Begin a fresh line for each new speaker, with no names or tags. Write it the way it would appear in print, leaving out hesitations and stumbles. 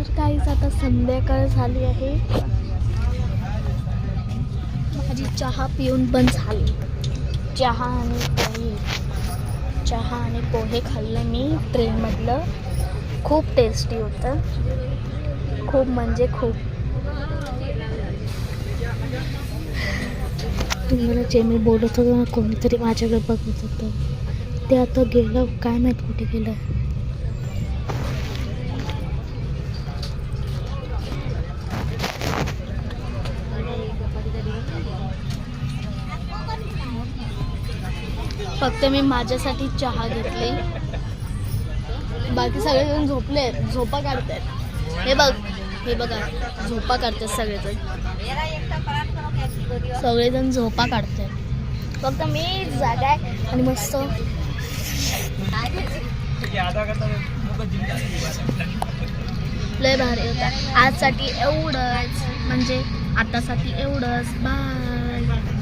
तर काहीच आता संध्याकाळ झाली आहे. माझी चहा पिऊन पण झाली. चहा आणि पोहे खाल्लं मी ट्रेनमधलं. खूप टेस्टी होतं, खूप म्हणजे खूप. तुम्हाला जे मी बोलत होतो ना, कोणीतरी माझ्याकडे बघत होतं, ते आता गेलं, काय माहीत कुठे गेलं. फक्त मी माझ्यासाठी चहा घेतली, बाकी सगळेजण झोपले, झोपा काढतायत. हे बघा झोपा काढतात सगळेजण झोपा काढतायत. फक्त मी जागा आहे आणि मस्त लय भारी होता. आजसाठी एवढंच, म्हणजे आतासाठी एवढंच. बाय.